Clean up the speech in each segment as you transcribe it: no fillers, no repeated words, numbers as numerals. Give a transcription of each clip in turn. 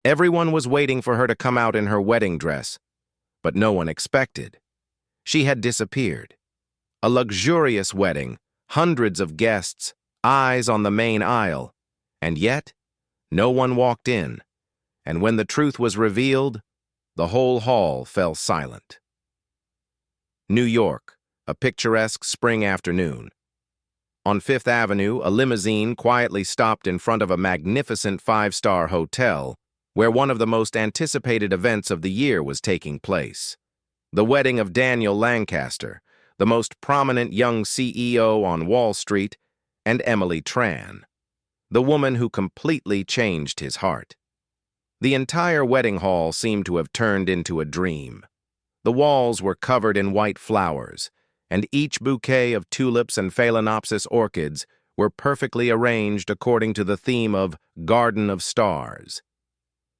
Everyone was waiting for her to come out in her wedding dress, but no one expected. She had disappeared. A luxurious wedding, hundreds of guests, eyes on the main aisle, and yet no one walked in, and when the truth was revealed, the whole hall fell silent. New York, a picturesque spring afternoon. On Fifth Avenue, a limousine quietly stopped in front of a magnificent five-star hotel where one of the most anticipated events of the year was taking place. The wedding of Daniel Lancaster, the most prominent young CEO on Wall Street, and Emily Tran, the woman who completely changed his heart. The entire wedding hall seemed to have turned into a dream. The walls were covered in white flowers, and each bouquet of tulips and phalaenopsis orchids were perfectly arranged according to the theme of Garden of Stars.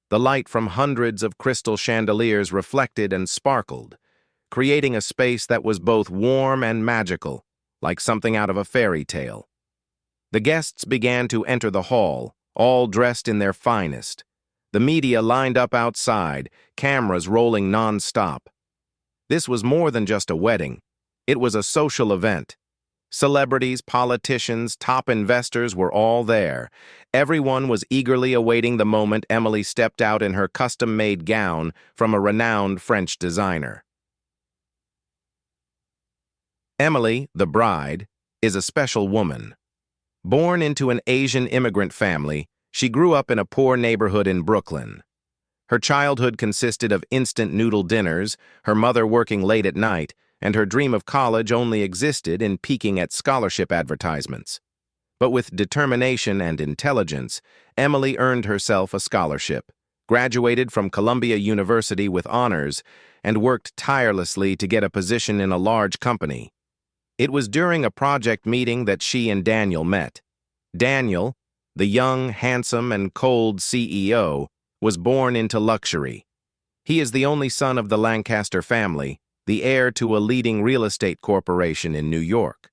The light from hundreds of crystal chandeliers reflected and sparkled, creating a space that was both warm and magical, like something out of a fairy tale. The guests began to enter the hall, all dressed in their finest. The media lined up outside, cameras rolling non-stop. This was more than just a wedding. It was a social event. Celebrities, politicians, top investors were all there. Everyone was eagerly awaiting the moment Emily stepped out in her custom-made gown from a renowned French designer. Emily, the bride, is a special woman. Born into an Asian immigrant family, she grew up in a poor neighborhood in Brooklyn. Her childhood consisted of instant noodle dinners, her mother working late at night, and her dream of college only existed in peeking at scholarship advertisements. But with determination and intelligence, Emily earned herself a scholarship, graduated from Columbia University with honors, and worked tirelessly to get a position in a large company. It was during a project meeting that she and Daniel met. Daniel, the young, handsome, and cold CEO, was born into luxury. He is the only son of the Lancaster family, the heir to a leading real estate corporation in New York.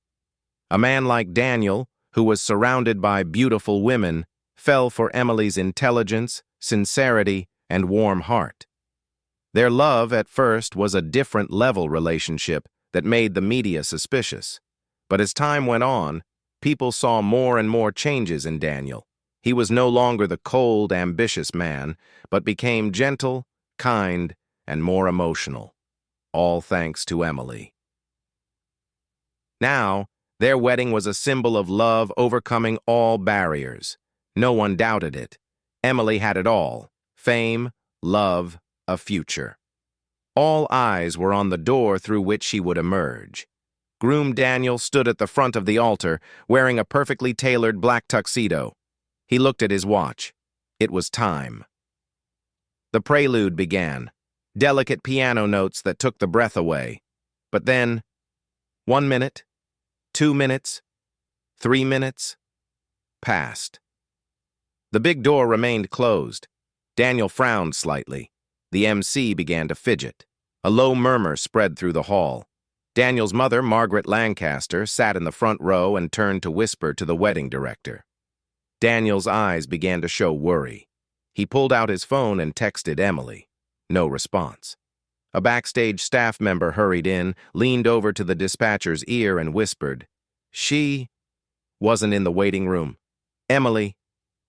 A man like Daniel, who was surrounded by beautiful women, fell for Emily's intelligence, sincerity, and warm heart. Their love at first was a different level relationship that made the media suspicious. But as time went on, people saw more and more changes in Daniel. He was no longer the cold, ambitious man, but became gentle, kind, and more emotional. All thanks to Emily. Now, their wedding was a symbol of love overcoming all barriers. No one doubted it. Emily had it all: fame, love, a future. All eyes were on the door through which she would emerge. Groom Daniel stood at the front of the altar, wearing a perfectly tailored black tuxedo. He looked at his watch. It was time. The prelude began. Delicate piano notes that took the breath away. But then, 1 minute, 2 minutes, 3 minutes, passed. The big door remained closed. Daniel frowned slightly. The MC began to fidget. A low murmur spread through the hall. Daniel's mother, Margaret Lancaster, sat in the front row and turned to whisper to the wedding director. Daniel's eyes began to show worry. He pulled out his phone and texted Emily. No response. A backstage staff member hurried in, leaned over to the dispatcher's ear and whispered, "She wasn't in the waiting room. Emily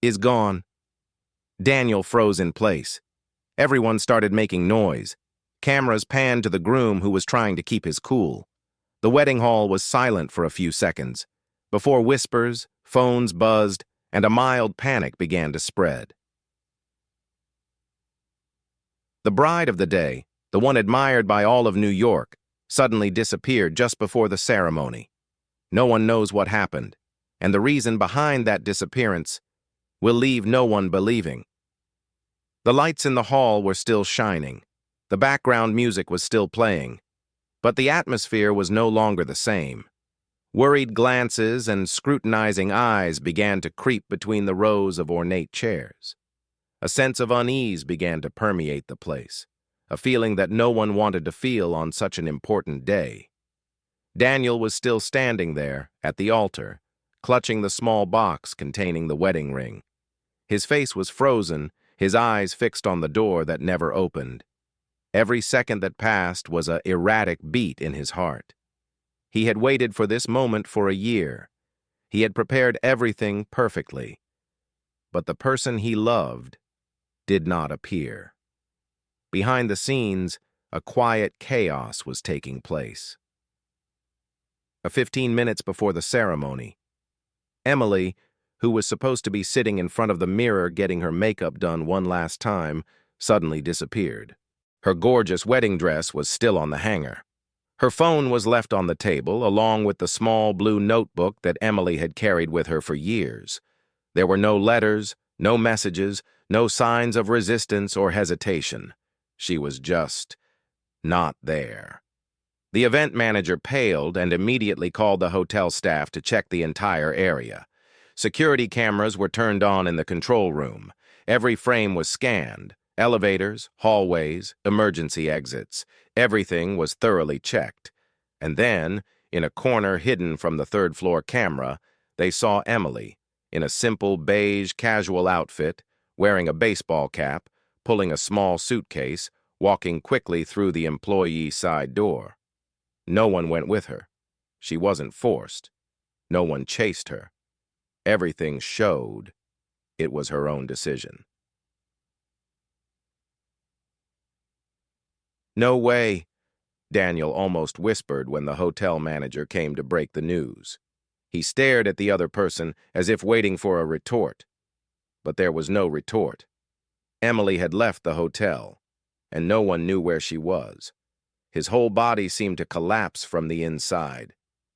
is gone." Daniel froze in place. Everyone started making noise. Cameras panned to the groom, who was trying to keep his cool. The wedding hall was silent for a few seconds, before whispers, phones buzzed, and a mild panic began to spread. The bride of the day, the one admired by all of New York, suddenly disappeared just before the ceremony. No one knows what happened, and the reason behind that disappearance will leave no one believing. The lights in the hall were still shining. The background music was still playing, but the atmosphere was no longer the same. Worried glances and scrutinizing eyes began to creep between the rows of ornate chairs. A sense of unease began to permeate the place, a feeling that no one wanted to feel on such an important day. Daniel was still standing there, at the altar, clutching the small box containing the wedding ring. His face was frozen, his eyes fixed on the door that never opened. Every second that passed was an erratic beat in his heart. He had waited for this moment for a year. He had prepared everything perfectly. But the person he loved did not appear. Behind the scenes, a quiet chaos was taking place. 15 minutes before the ceremony, Emily, who was supposed to be sitting in front of the mirror getting her makeup done one last time, suddenly disappeared. Her gorgeous wedding dress was still on the hanger. Her phone was left on the table, along with the small blue notebook that Emily had carried with her for years. There were no letters, no messages, no signs of resistance or hesitation. She was just not there. The event manager paled and immediately called the hotel staff to check the entire area. Security cameras were turned on in the control room. Every frame was scanned. Elevators, hallways, emergency exits. Everything was thoroughly checked. And then, in a corner hidden from the third-floor camera, they saw Emily, in a simple beige casual outfit, wearing a baseball cap, pulling a small suitcase, walking quickly through the employee side door. No one went with her. She wasn't forced. No one chased her. Everything showed it was her own decision. "No way," Daniel almost whispered when the hotel manager came to break the news. He stared at the other person as if waiting for a retort. But there was no retort. Emily had left the hotel, and no one knew where she was. His whole body seemed to collapse from the inside.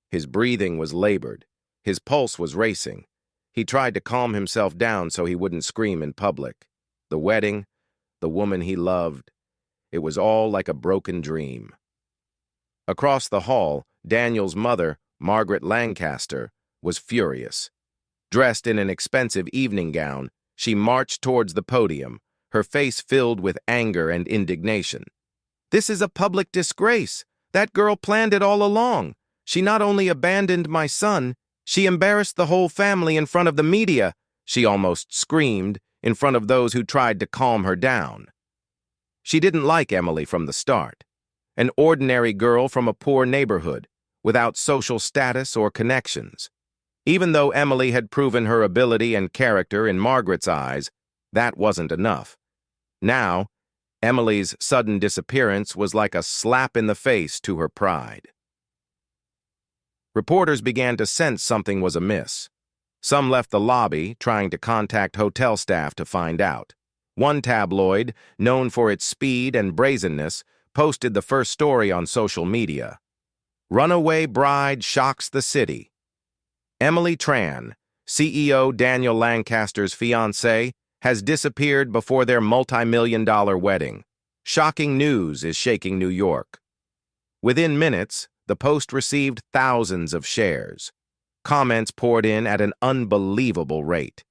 His breathing was labored. His pulse was racing. He tried to calm himself down so he wouldn't scream in public. The wedding, the woman he loved, it was all like a broken dream. Across the hall, Daniel's mother, Margaret Lancaster, was furious. Dressed in an expensive evening gown, she marched towards the podium, her face filled with anger and indignation. "This is a public disgrace. That girl planned it all along. She not only abandoned my son, she embarrassed the whole family in front of the media," she almost screamed, in front of those who tried to calm her down. She didn't like Emily from the start. An ordinary girl from a poor neighborhood, without social status or connections. Even though Emily had proven her ability and character in Margaret's eyes, that wasn't enough. Now, Emily's sudden disappearance was like a slap in the face to her pride. Reporters began to sense something was amiss. Some left the lobby, trying to contact hotel staff to find out. One tabloid, known for its speed and brazenness, posted the first story on social media. "Runaway bride shocks the city. Emily Tran, CEO Daniel Lancaster's fiancée, has disappeared before their multi-million-dollar wedding. Shocking news is shaking New York." Within minutes, the post received thousands of shares. Comments poured in at an unbelievable rate.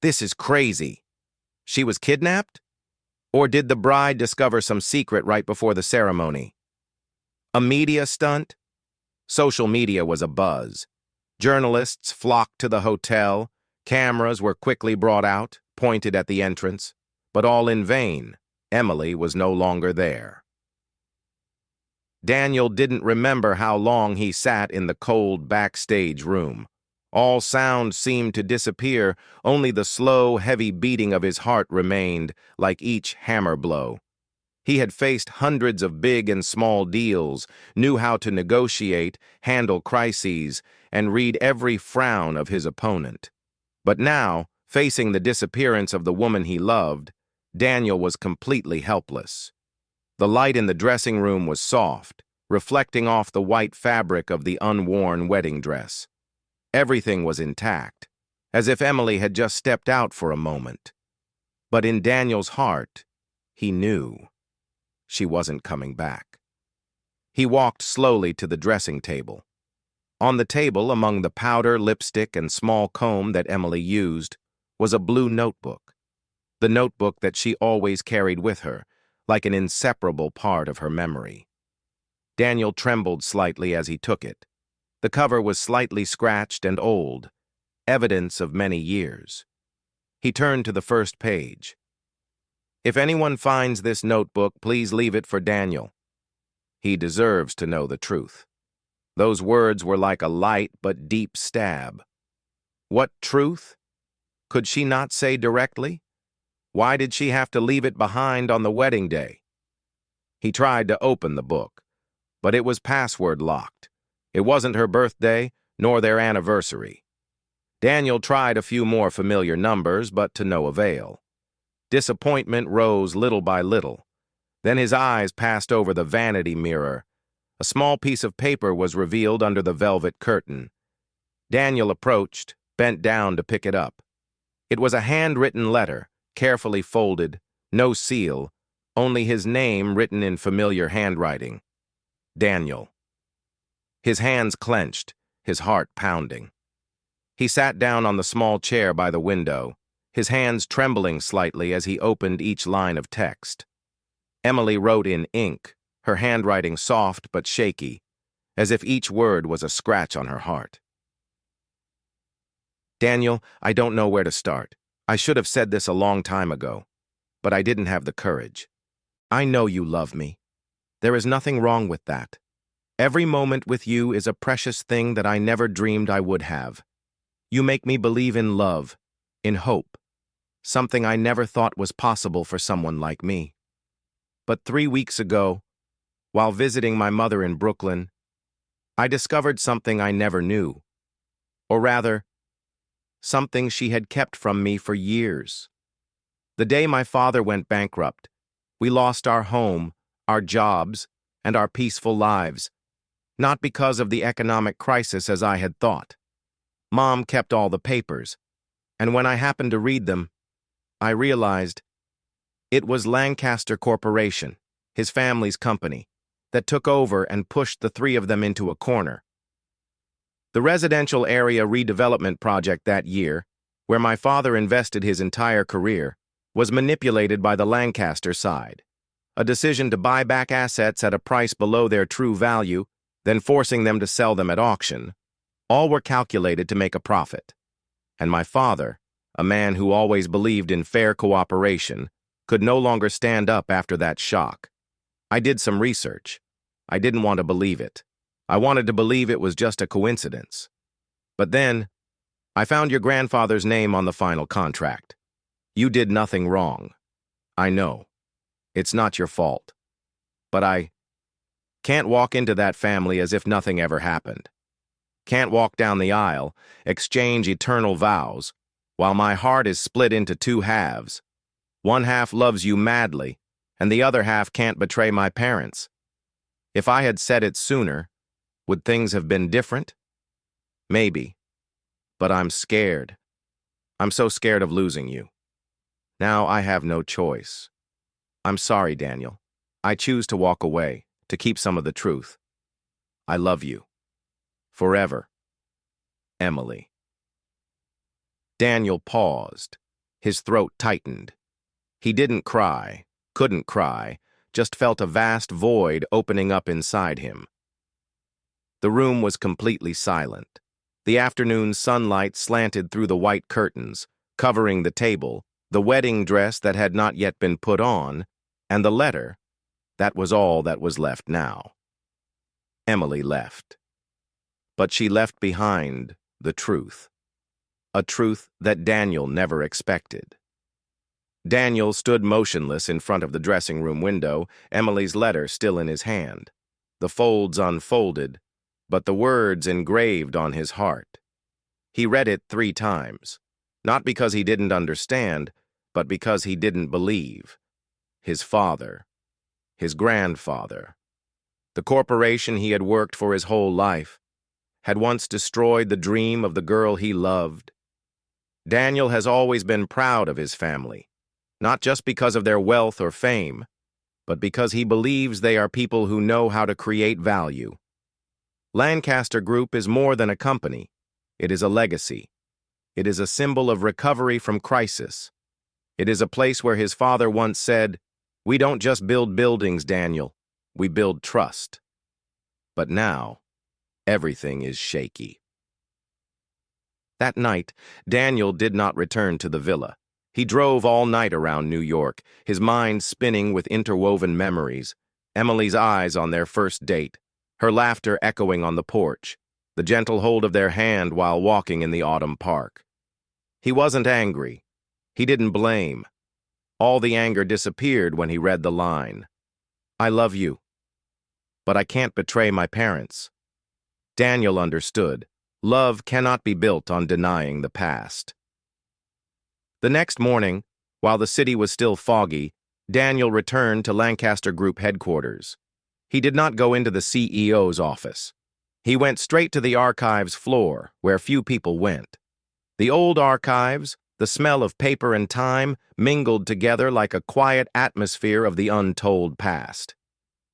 "This is crazy. She was kidnapped? Or did the bride discover some secret right before the ceremony? A media stunt?" Social media was abuzz. Journalists flocked to the hotel. Cameras were quickly brought out, pointed at the entrance. But all in vain. Emily was no longer there. Daniel didn't remember how long he sat in the cold backstage room. All sound seemed to disappear, only the slow, heavy beating of his heart remained, like each hammer blow. He had faced hundreds of big and small deals, knew how to negotiate, handle crises, and read every frown of his opponent. But now, facing the disappearance of the woman he loved, Daniel was completely helpless. The light in the dressing room was soft, reflecting off the white fabric of the unworn wedding dress. Everything was intact, as if Emily had just stepped out for a moment. But in Daniel's heart, he knew she wasn't coming back. He walked slowly to the dressing table. On the table, among the powder, lipstick, and small comb that Emily used, was a blue notebook. The notebook that she always carried with her, like an inseparable part of her memory. Daniel trembled slightly as he took it. The cover was slightly scratched and old, evidence of many years. He turned to the first page. If anyone finds this notebook, please leave it for Daniel. He deserves to know the truth. Those words were like a light but deep stab. What truth? Could she not say directly? Why did she have to leave it behind on the wedding day? He tried to open the book, but it was password locked. It wasn't her birthday, nor their anniversary. Daniel tried a few more familiar numbers, but to no avail. Disappointment rose little by little. Then his eyes passed over the vanity mirror. A small piece of paper was revealed under the velvet curtain. Daniel approached, bent down to pick it up. It was a handwritten letter, carefully folded, no seal, only his name written in familiar handwriting. Daniel. His hands clenched, his heart pounding. He sat down on the small chair by the window, his hands trembling slightly as he opened each line of text. Emily wrote in ink, her handwriting soft but shaky, as if each word was a scratch on her heart. Daniel, I don't know where to start. I should have said this a long time ago, but I didn't have the courage. I know you love me. There is nothing wrong with that. Every moment with you is a precious thing that I never dreamed I would have. You make me believe in love, in hope, something I never thought was possible for someone like me. But 3 weeks ago, while visiting my mother in Brooklyn, I discovered something I never knew, or rather, something she had kept from me for years. The day my father went bankrupt, we lost our home, our jobs, and our peaceful lives, not because of the economic crisis as I had thought. Mom kept all the papers, and when I happened to read them, I realized it was Lancaster Corporation, his family's company, that took over and pushed the three of them into a corner. The residential area redevelopment project that year, where my father invested his entire career, was manipulated by the Lancaster side. A decision to buy back assets at a price below their true value, then forcing them to sell them at auction. All were calculated to make a profit. And my father, a man who always believed in fair cooperation, could no longer stand up after that shock. I did some research. I didn't want to believe it. I wanted to believe it was just a coincidence. But then, I found your grandfather's name on the final contract. You did nothing wrong. I know. It's not your fault. But I can't walk into that family as if nothing ever happened. Can't walk down the aisle, exchange eternal vows, while my heart is split into two halves. One half loves you madly, and the other half can't betray my parents. If I had said it sooner, would things have been different? Maybe. But I'm scared. I'm so scared of losing you. Now I have no choice. I'm sorry, Daniel. I choose to walk away, to keep some of the truth. I love you. Forever. Emily. Daniel paused. His throat tightened. He didn't cry, couldn't cry, just felt a vast void opening up inside him. The room was completely silent. The afternoon sunlight slanted through the white curtains, covering the table, the wedding dress that had not yet been put on, and the letter. That was all that was left now. Emily left. But she left behind the truth. A truth that Daniel never expected. Daniel stood motionless in front of the dressing room window, Emily's letter still in his hand. The folds unfolded, but the words engraved on his heart. He read it 3 times, not because he didn't understand, but because he didn't believe. His father, his grandfather, the corporation he had worked for his whole life, had once destroyed the dream of the girl he loved. Daniel has always been proud of his family, not just because of their wealth or fame, but because he believes they are people who know how to create value. Lancaster Group is more than a company. It is a legacy. It is a symbol of recovery from crisis. It is a place where his father once said, "We don't just build buildings, Daniel. We build trust." But now, everything is shaky. That night, Daniel did not return to the villa. He drove all night around New York, his mind spinning with interwoven memories. Emily's eyes on their first date, her laughter echoing on the porch, the gentle hold of their hand while walking in the autumn park. He wasn't angry. He didn't blame. All the anger disappeared when he read the line, "I love you, but I can't betray my parents." Daniel understood. Love cannot be built on denying the past. The next morning, while the city was still foggy, Daniel returned to Lancaster Group headquarters. He did not go into the CEO's office. He went straight to the archives floor, where few people went. The old archives, the smell of paper and time, mingled together like a quiet atmosphere of the untold past.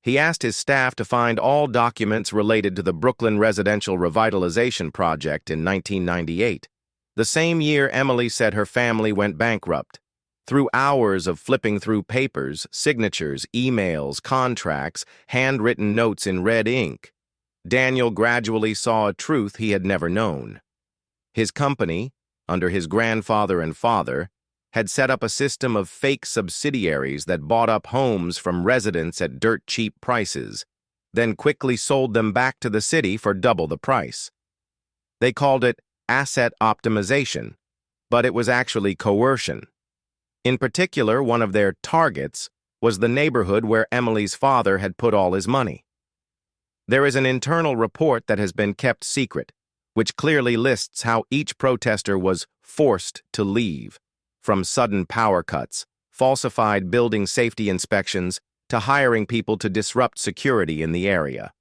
He asked his staff to find all documents related to the Brooklyn Residential Revitalization Project in 1998, the same year Emily said her family went bankrupt. Through hours of flipping through papers, signatures, emails, contracts, handwritten notes in red ink, Daniel gradually saw a truth he had never known. His company, under his grandfather and father, had set up a system of fake subsidiaries that bought up homes from residents at dirt-cheap prices, then quickly sold them back to the city for double the price. They called it asset optimization, but it was actually coercion. In particular, one of their targets was the neighborhood where Emily's father had put all his money. There is an internal report that has been kept secret, which clearly lists how each protester was forced to leave, from sudden power cuts, falsified building safety inspections, to hiring people to disrupt security in the area.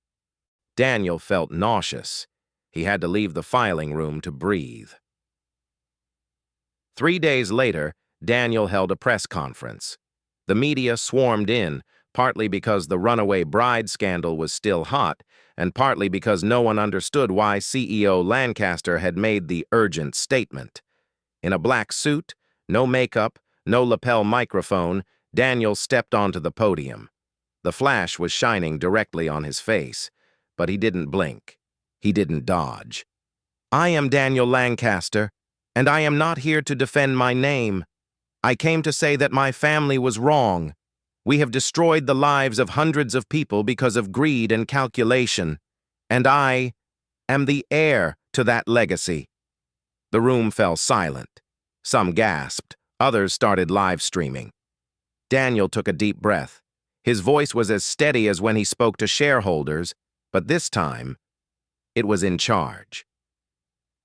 Daniel felt nauseous. He had to leave the filing room to breathe. 3 days later, Daniel held a press conference. The media swarmed in, partly because the runaway bride scandal was still hot, and partly because no one understood why CEO Lancaster had made the urgent statement. In a black suit, no makeup, no lapel microphone, Daniel stepped onto the podium. The flash was shining directly on his face, but he didn't blink. He didn't dodge. "I am Daniel Lancaster, and I am not here to defend my name. I came to say that my family was wrong. We have destroyed the lives of hundreds of people because of greed and calculation, and I am the heir to that legacy." The room fell silent. Some gasped, others started live streaming. Daniel took a deep breath. His voice was as steady as when he spoke to shareholders, but this time, it was in charge.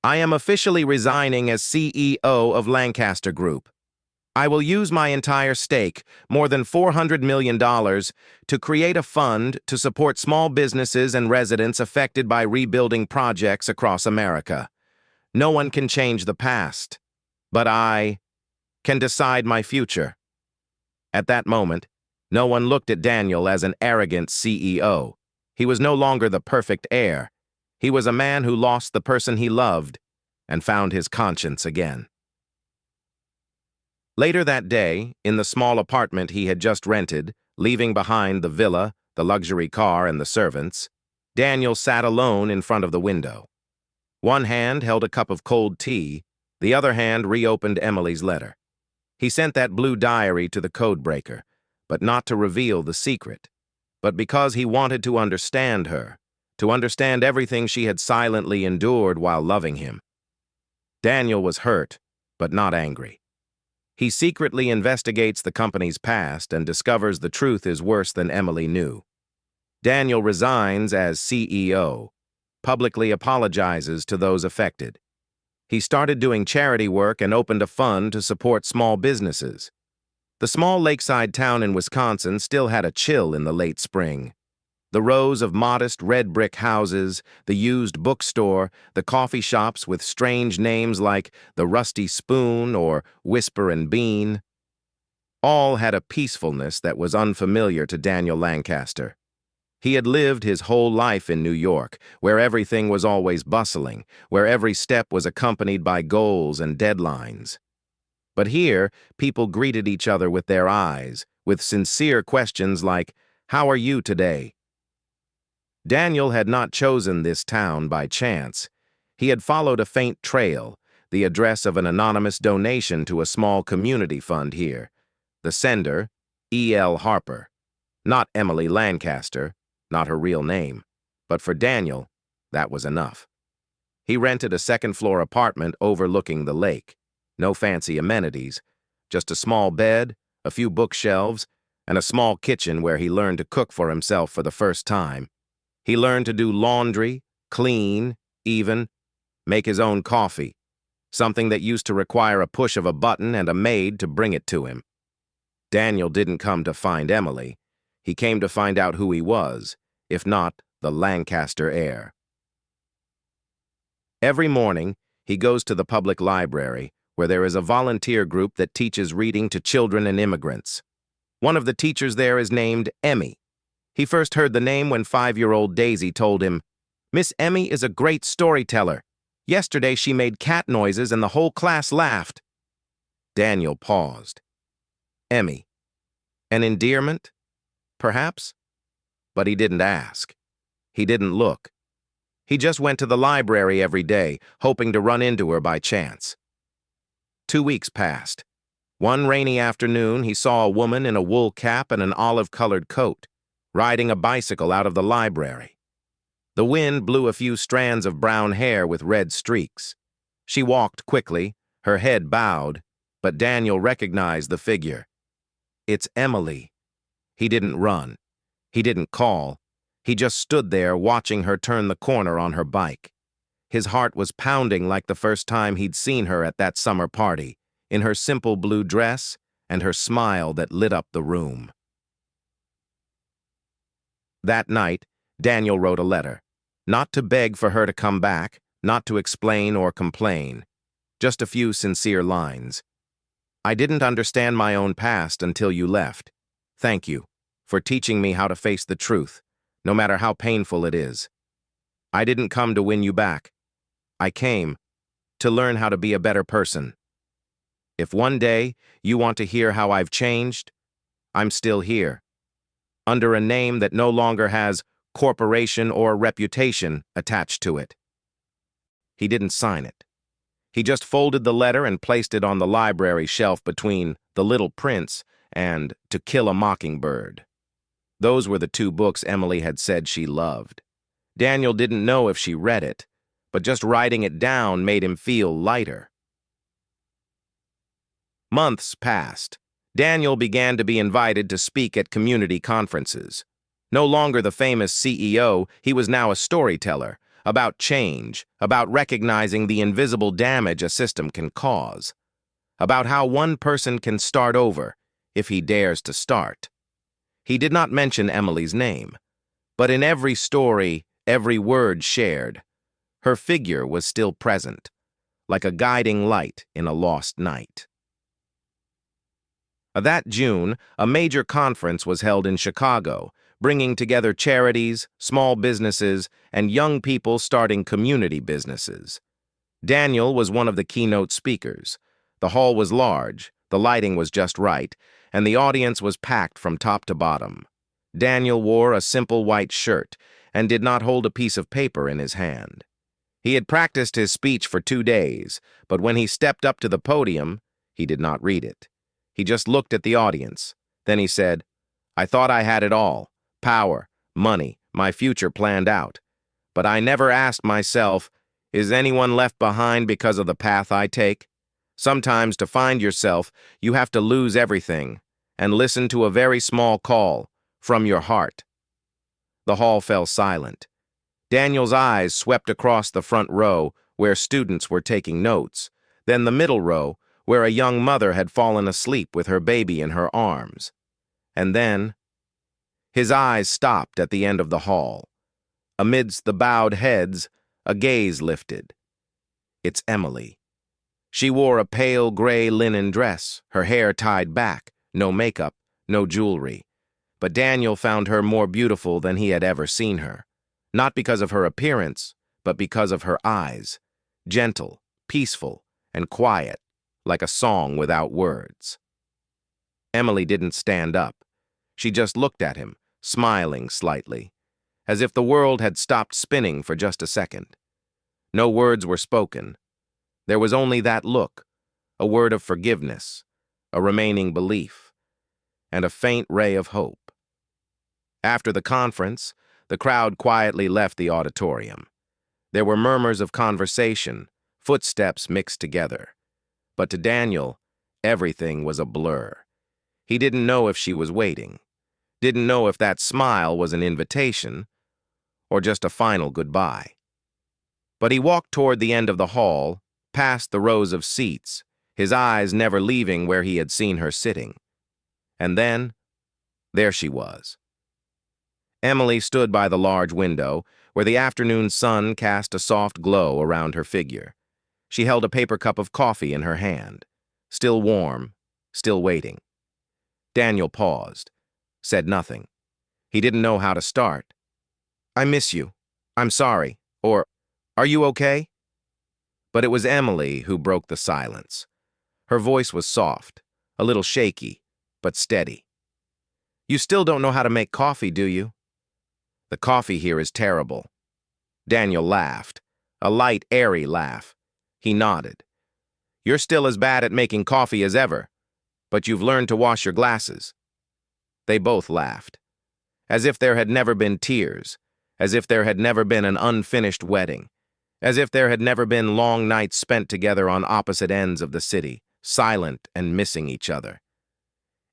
"I am officially resigning as CEO of Lancaster Group. I will use my entire stake, more than $400 million, to create a fund to support small businesses and residents affected by rebuilding projects across America. No one can change the past, but I can decide my future." At that moment, no one looked at Daniel as an arrogant CEO. He was no longer the perfect heir. He was a man who lost the person he loved and found his conscience again. Later that day, in the small apartment he had just rented, leaving behind the villa, the luxury car, and the servants, Daniel sat alone in front of the window. One hand held a cup of cold tea, the other hand reopened Emily's letter. He sent that blue diary to the codebreaker, but not to reveal the secret, but because he wanted to understand her, to understand everything she had silently endured while loving him. Daniel was hurt, but not angry. He secretly investigates the company's past and discovers the truth is worse than Emily knew. Daniel resigns as CEO, publicly apologizes to those affected. He started doing charity work and opened a fund to support small businesses. The small lakeside town in Wisconsin still had a chill in the late spring. The rows of modest red brick houses, the used bookstore, the coffee shops with strange names like the Rusty Spoon or Whisper and Bean, all had a peacefulness that was unfamiliar to Daniel Lancaster. He had lived his whole life in New York, where everything was always bustling, where every step was accompanied by goals and deadlines. But here, people greeted each other with their eyes, with sincere questions like, "How are you today?" Daniel had not chosen this town by chance. He had followed a faint trail, the address of an anonymous donation to a small community fund here. The sender, E.L. Harper. Not Emily Lancaster, not her real name. But for Daniel, that was enough. He rented a second-floor apartment overlooking the lake. No fancy amenities, just a small bed, a few bookshelves, and a small kitchen where he learned to cook for himself for the first time. He learned to do laundry, clean, even, make his own coffee, something that used to require a push of a button and a maid to bring it to him. Daniel didn't come to find Emily. He came to find out who he was, if not the Lancaster heir. Every morning, he goes to the public library, where there is a volunteer group that teaches reading to children and immigrants. One of the teachers there is named Emmy. He first heard the name when 5-year-old Daisy told him, "Miss Emmy is a great storyteller. Yesterday she made cat noises and the whole class laughed." Daniel paused. Emmy. An endearment? Perhaps? But he didn't ask. He didn't look. He just went to the library every day, hoping to run into her by chance. 2 weeks passed. One rainy afternoon, he saw a woman in a wool cap and an olive-colored coat, riding a bicycle out of the library. The wind blew a few strands of brown hair with red streaks. She walked quickly, her head bowed, but Daniel recognized the figure. It's Emily. He didn't run. He didn't call. He just stood there watching her turn the corner on her bike. His heart was pounding like the first time he'd seen her at that summer party, in her simple blue dress and her smile that lit up the room. That night, Daniel wrote a letter, not to beg for her to come back, not to explain or complain, just a few sincere lines. "I didn't understand my own past until you left. Thank you for teaching me how to face the truth, no matter how painful it is. I didn't come to win you back. I came to learn how to be a better person. If one day you want to hear how I've changed, I'm still here, under a name that no longer has corporation or reputation attached to it." He didn't sign it. He just folded the letter and placed it on the library shelf between The Little Prince and To Kill a Mockingbird. Those were the 2 books Emily had said she loved. Daniel didn't know if she read it, but just writing it down made him feel lighter. Months passed. Daniel began to be invited to speak at community conferences. No longer the famous CEO, he was now a storyteller, about change, about recognizing the invisible damage a system can cause, about how one person can start over, if he dares to start. He did not mention Emily's name, but in every story, every word shared, her figure was still present, like a guiding light in a lost night. That June, a major conference was held in Chicago, bringing together charities, small businesses, and young people starting community businesses. Daniel was one of the keynote speakers. The hall was large, the lighting was just right, and the audience was packed from top to bottom. Daniel wore a simple white shirt and did not hold a piece of paper in his hand. He had practiced his speech for 2 days, but when he stepped up to the podium, he did not read it. He just looked at the audience. Then he said, "I thought I had it all, power, money, my future planned out. But I never asked myself, is anyone left behind because of the path I take? Sometimes to find yourself, you have to lose everything and listen to a very small call from your heart." The hall fell silent. Daniel's eyes swept across the front row, where students were taking notes, then the middle row, where a young mother had fallen asleep with her baby in her arms. And then, his eyes stopped at the end of the hall. Amidst the bowed heads, a gaze lifted. It's Emily. She wore a pale gray linen dress, her hair tied back, no makeup, no jewelry. But Daniel found her more beautiful than he had ever seen her. Not because of her appearance, but because of her eyes. Gentle, peaceful, and quiet, like a song without words. Emily didn't stand up. She just looked at him, smiling slightly, as if the world had stopped spinning for just a second. No words were spoken. There was only that look, a word of forgiveness, a remaining belief, and a faint ray of hope. After the conference, the crowd quietly left the auditorium. There were murmurs of conversation, footsteps mixed together. But to Daniel, everything was a blur. He didn't know if she was waiting, didn't know if that smile was an invitation or just a final goodbye. But he walked toward the end of the hall, past the rows of seats, his eyes never leaving where he had seen her sitting. And then, there she was. Emily stood by the large window, where the afternoon sun cast a soft glow around her figure. She held a paper cup of coffee in her hand, still warm, still waiting. Daniel paused, said nothing. He didn't know how to start. "I miss you. I'm sorry." Or, "Are you okay?" But it was Emily who broke the silence. Her voice was soft, a little shaky, but steady. "You still don't know how to make coffee, do you?" "The coffee here is terrible." Daniel laughed, a light, airy laugh. He nodded. "You're still as bad at making coffee as ever, but you've learned to wash your glasses." They both laughed, as if there had never been tears, as if there had never been an unfinished wedding, as if there had never been long nights spent together on opposite ends of the city, silent and missing each other.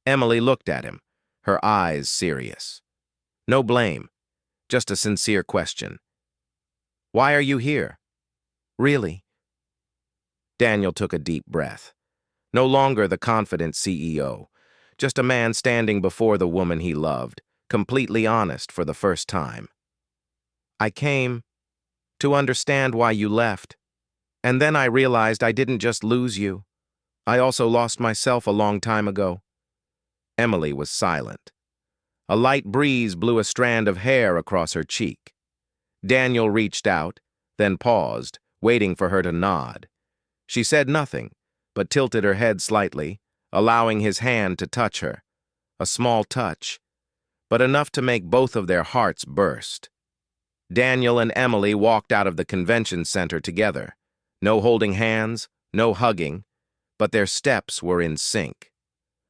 Emily looked at him, her eyes serious. No blame, just a sincere question. "Why are you here?" "Really?" Daniel took a deep breath. No longer the confident CEO, just a man standing before the woman he loved, completely honest for the first time. "I came to understand why you left, and then I realized I didn't just lose you. I also lost myself a long time ago." Emily was silent. A light breeze blew a strand of hair across her cheek. Daniel reached out, then paused, waiting for her to nod. She said nothing, but tilted her head slightly, allowing his hand to touch her. A small touch, but enough to make both of their hearts burst. Daniel and Emily walked out of the convention center together. No holding hands, no hugging, but their steps were in sync.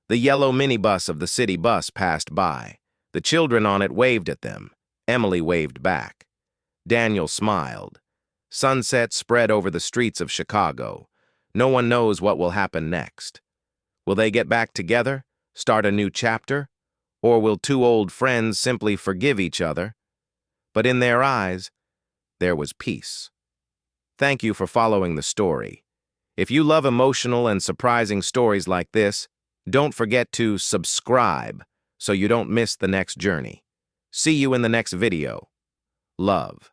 The yellow minibus of the city bus passed by. The children on it waved at them. Emily waved back. Daniel smiled. Sunset spread over the streets of Chicago. No one knows what will happen next. Will they get back together, start a new chapter, or will two old friends simply forgive each other? But in their eyes, there was peace. Thank you for following the story. If you love emotional and surprising stories like this, don't forget to subscribe so you don't miss the next journey. See you in the next video. Love.